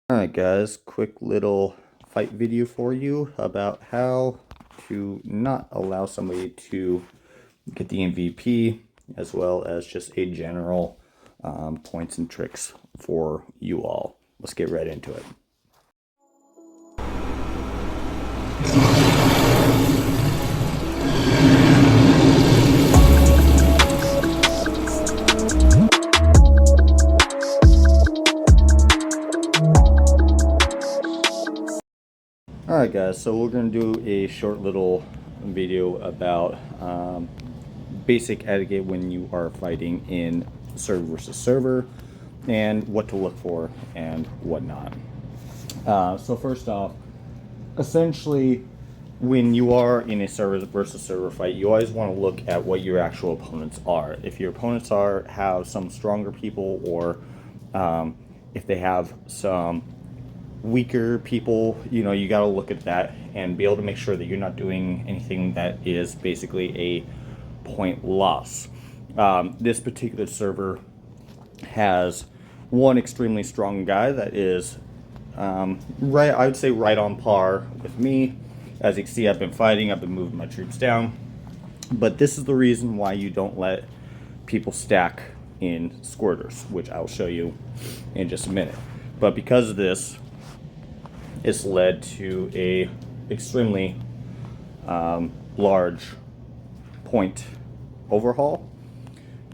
Alright guys, quick little fight video for you about how to not allow somebody to get the MVP, as well as just a general points and tricks for you all. Let's get right into it. Alright guys, so we're going to do a short little video about basic etiquette when you are fighting in server versus server and what to look for and whatnot. So first off, essentially when you are in a server versus server fight, you always want to look at what your actual opponents are. If your opponents have some stronger people, or if they have some weaker people, you got to look at that and be able to make sure that you're not doing anything that is basically a point loss. This particular server has one extremely strong guy that is right, I would say right on par with me. As you can see, I've been fighting, I've been moving my troops down, but this is the reason why you don't let people stack in Squirters, which I'll show you in just a minute. But because of this, it's led to a extremely large point overhaul.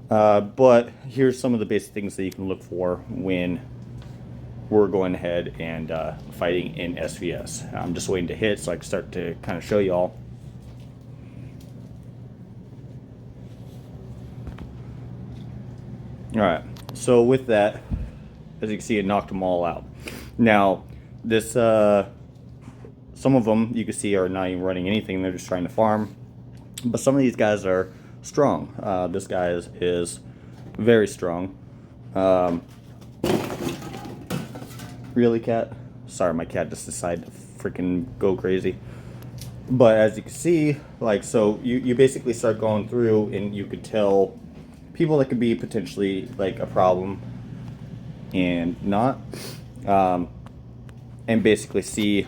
But here's some of the basic things that you can look for when we're going ahead and fighting in SVS. I'm just waiting to hit so I can start to kind of show you all. Alright, so with that, as you can see, it knocked them all out. Now, this, some of them you can see are not even running anything, they're just trying to farm. But some of these guys are strong. This guy is very strong. Really, cat? Sorry, my cat just decided to freaking go crazy. But as you can see, like, so you basically start going through and you could tell people that could be potentially like a problem and not. And basically see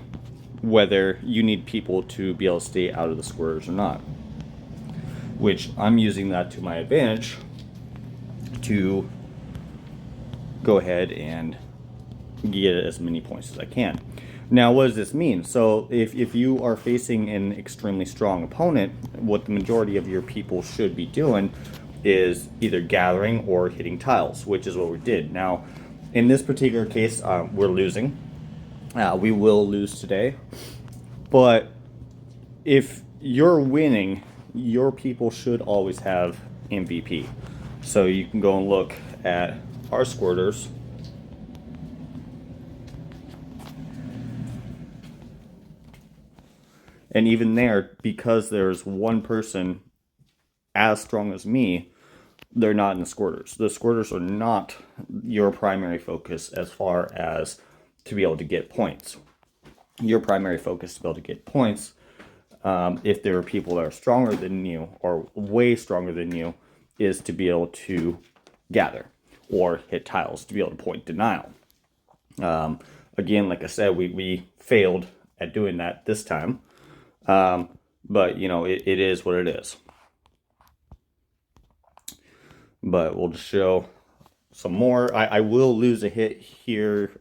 whether you need people to be able to stay out of the squares or not. Which I'm using that to my advantage to go ahead and get as many points as I can. Now, what does this mean? So if you are facing an extremely strong opponent, what the majority of your people should be doing is either gathering or hitting tiles, which is what we did. Now, in this particular case, we're losing. We will lose today. But if you're winning, your people should always have MVP. So you can go and look at our Squirters. And even there, because there's one person as strong as me, they're not in the Squirters. The Squirters are not your primary focus as far as to be able to get points. Your primary focus to be able to get points, if there are people that are stronger than you or way stronger than you, is to be able to gather or hit tiles, to be able to point denial. Again, like I said, we failed at doing that this time. But it is what it is. But we'll just show some more. I will lose a hit here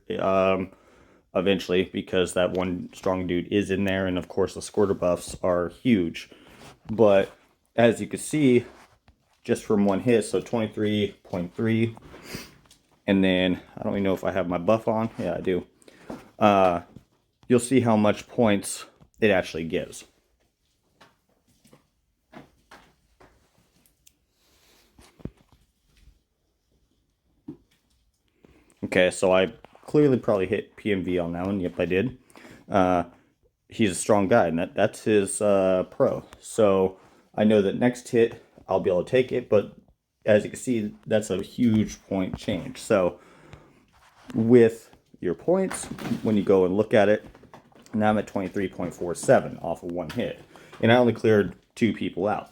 eventually, because that one strong dude is in there, and of course the Squirter buffs are huge. But as you can see, just from one hit, so 23.3, and then I don't even know if I have my buff on. Yeah, I do. You'll see how much points it actually gives. Okay, so I clearly probably hit PMV on that one. Yep, I did. He's a strong guy, and that's his pro. So I know that next hit I'll be able to take it, but as you can see, that's a huge point change. So with your points, when you go and look at it, now I'm at 23.47 off of one hit, and I only cleared 2 people out.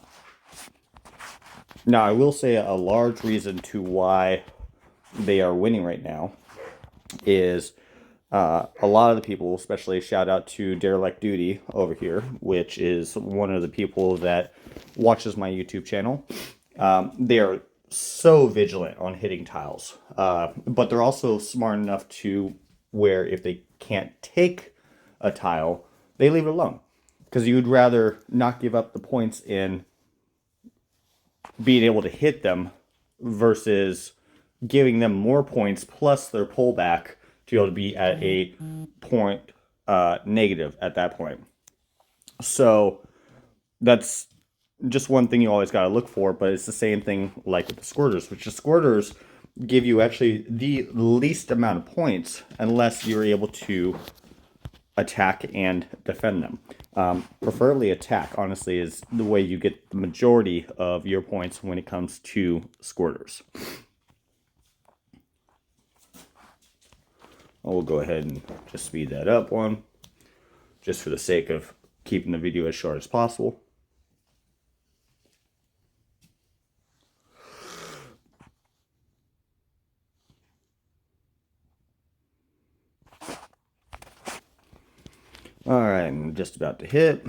Now, I will say a large reason to why they are winning right now is a lot of the people, especially shout out to Derelict Duty over here, which is one of the people that watches my YouTube channel. They are so vigilant on hitting tiles, but they're also smart enough to where if they can't take a tile, they leave it alone. Because you'd rather not give up the points in being able to hit them versus giving them more points plus their pullback to be able to be at a point negative at that point. So that's just one thing you always got to look for, but it's the same thing like with the squirters, which the squirters give you actually the least amount of points unless you're able to attack and defend them. Preferably attack, honestly, is the way you get the majority of your points when it comes to squirters. We'll go ahead and just speed that up one, just for the sake of keeping the video as short as possible. All right, I'm just about to hit.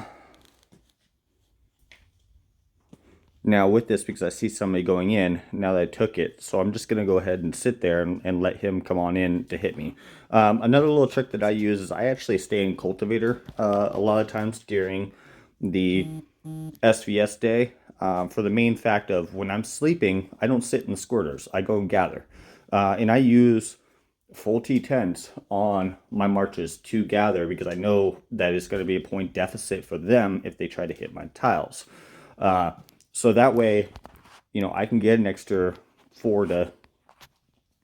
Now with this, because I see somebody going in, now that I took it, so I'm just going to go ahead and sit there and let him come on in to hit me. Another little trick that I use is I actually stay in Cultivator a lot of times during the SVS day, for the main fact of when I'm sleeping, I don't sit in the squirters. I go and gather. And I use full T10s on my marches to gather because I know that it's going to be a point deficit for them if they try to hit my tiles. So that way, you know, I can get an extra 4 to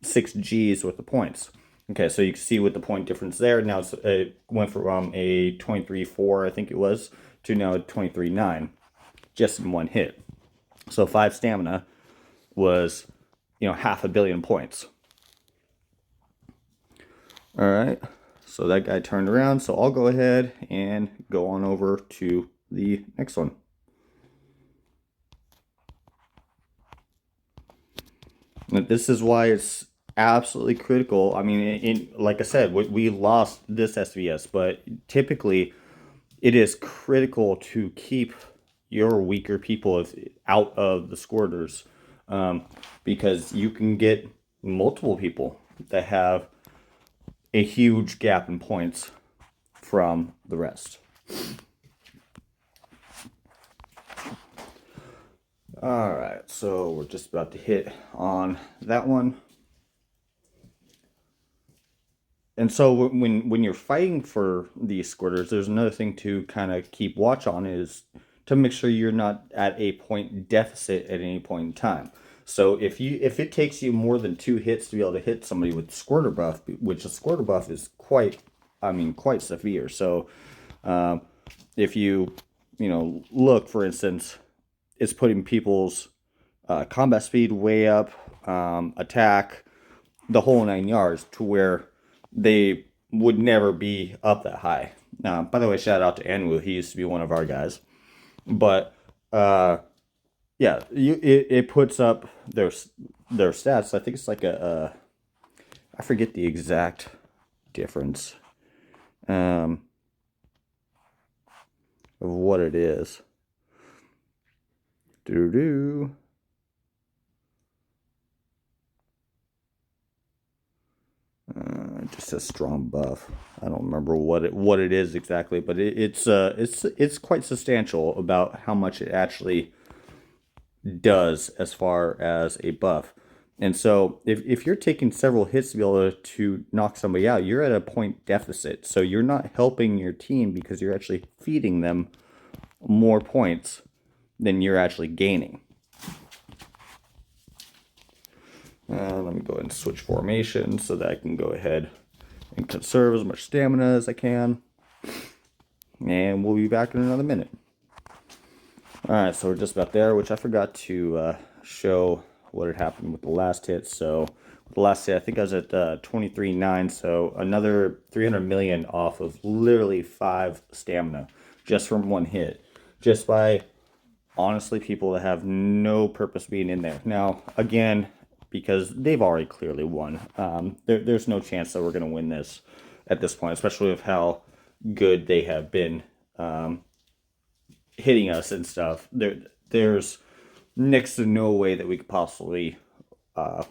6 G's worth of points. Okay, so you can see with the point difference there, now it went from a 23.4, I think it was, to now a 23.9, just in one hit. So 5 stamina was, you know, 500 million points. All right, so that guy turned around, so I'll go ahead and go on over to the next one. This is why it's absolutely critical. I mean, like I said, we lost this SVS, but typically it is critical to keep your weaker people out of the squirters, because you can get multiple people that have a huge gap in points from the rest. All right, so we're just about to hit on that one. And so when you're fighting for these squirters, there's another thing to kind of keep watch on is to make sure you're not at a point deficit at any point in time. So if it takes you more than 2 hits to be able to hit somebody with squirter buff, which the squirter buff is quite severe. So if you look, for instance, it's putting people's combat speed way up, attack, the whole 9 yards, to where they would never be up that high. By the way, shout out to Anwu. He used to be one of our guys. But yeah, it puts up their stats. I think it's like I forget the exact difference of what it is. Just a strong buff. I don't remember what it is exactly, but it's quite substantial about how much it actually does as far as a buff. And so if you're taking several hits to be able to knock somebody out, you're at a point deficit. So you're not helping your team because you're actually feeding them more points than you're actually gaining. Let me go ahead and switch formation so that I can go ahead and conserve as much stamina as I can. And we'll be back in another minute. Alright, so we're just about there, which I forgot to show what had happened with the last hit. So with the last hit, I think I was at 23.9, so another 300 million off of literally 5 stamina just from one hit. Just by, honestly, people that have no purpose being in there. Now, again, because they've already clearly won, there's no chance that we're going to win this. at this point, especially with how good they have been hitting us and stuff. There's next to no way that we could possibly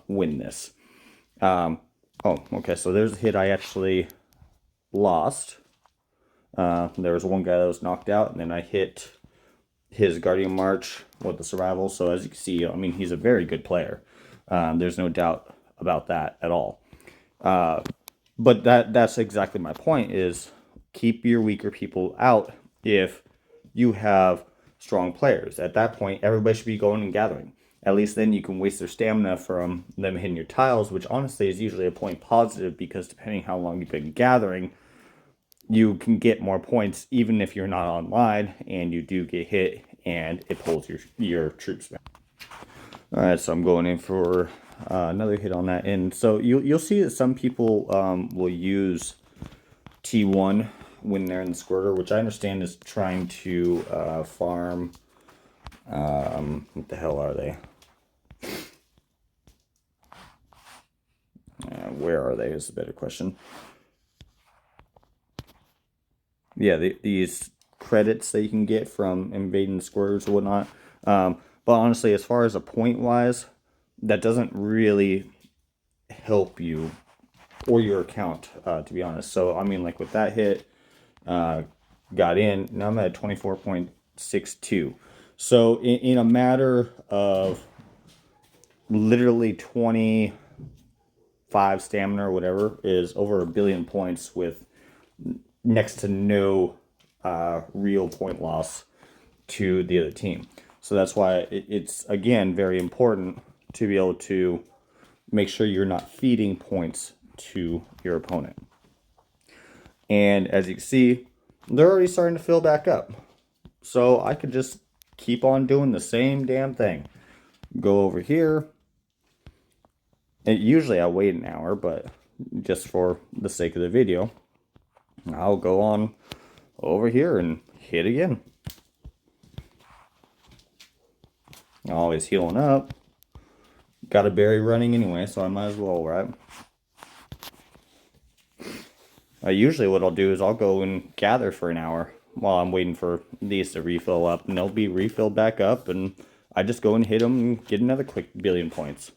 win this. Oh, okay, so there's a hit I actually lost. There was one guy that was knocked out, and then I hit his Guardian March with the survival. So as you can see, I mean, he's a very good player. There's no doubt about that at all. But that's exactly my point, is keep your weaker people out if you have strong players. At that point, everybody should be going and gathering. At least then you can waste their stamina from them hitting your tiles, which honestly is usually a point positive, because depending how long you've been gathering, you can get more points even if you're not online and you do get hit and it pulls your troops back. Alright, so I'm going in for another hit on that. And so you'll see that some people will use T1 when they're in the Squirter, which I understand is trying to farm. What the hell are they? Where are they is a better question. Yeah, these credits that you can get from invading Squirters or whatnot. But honestly, as far as a point wise, that doesn't really help you or your account, to be honest. So I mean, like with that hit, got in. Now I'm at 24.62. So in a matter of literally 25 stamina or whatever, is over 1 billion points with next to no real point loss to the other team. So that's why it's, again, very important to be able to make sure you're not feeding points to your opponent. And as you can see, they're already starting to fill back up. So I could just keep on doing the same damn thing. Go over here. And usually I wait an hour, but just for the sake of the video, I'll go on over here and hit again. Always healing up. Got a berry running anyway, so I might as well, right? Usually what I'll do is I'll go and gather for an hour while I'm waiting for these to refill up, and they'll be refilled back up, and I just go and hit them and get another quick 1 billion points.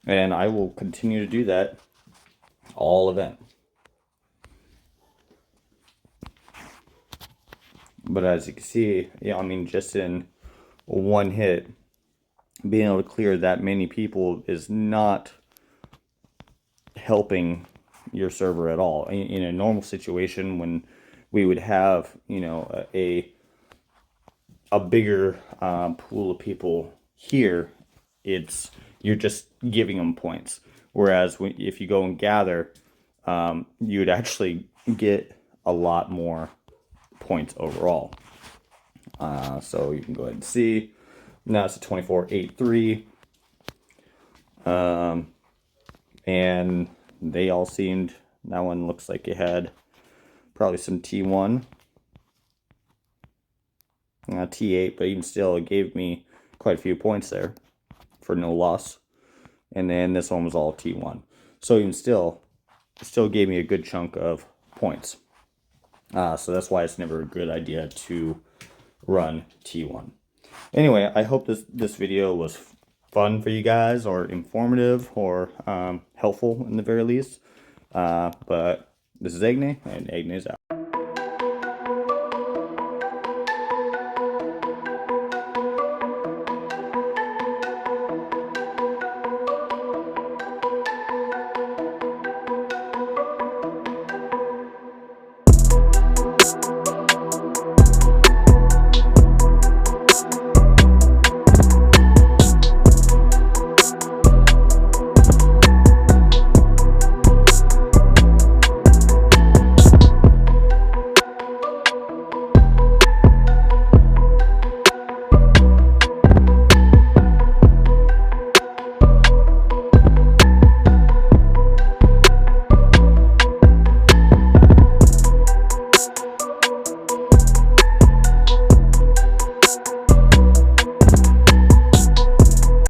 And I will continue to do that all event. But as you can see, yeah, I mean, just in one hit, being able to clear that many people is not helping your server at all. In a normal situation, when we would have, you know, a bigger pool of people here, you're just giving them points. Whereas if you go and gather, you'd actually get a lot more points overall. So you can go ahead and see. Now it's a 24.83. And they all seemed, that one looks like it had probably some T1. T8, but even still, it gave me quite a few points there for no loss. And then this one was all T1. So even still, it still gave me a good chunk of points. So that's why it's never a good idea to run T1. Anyway, I hope this video was fun for you guys, or informative, or helpful in the very least. But this is Agne, and Agne's out.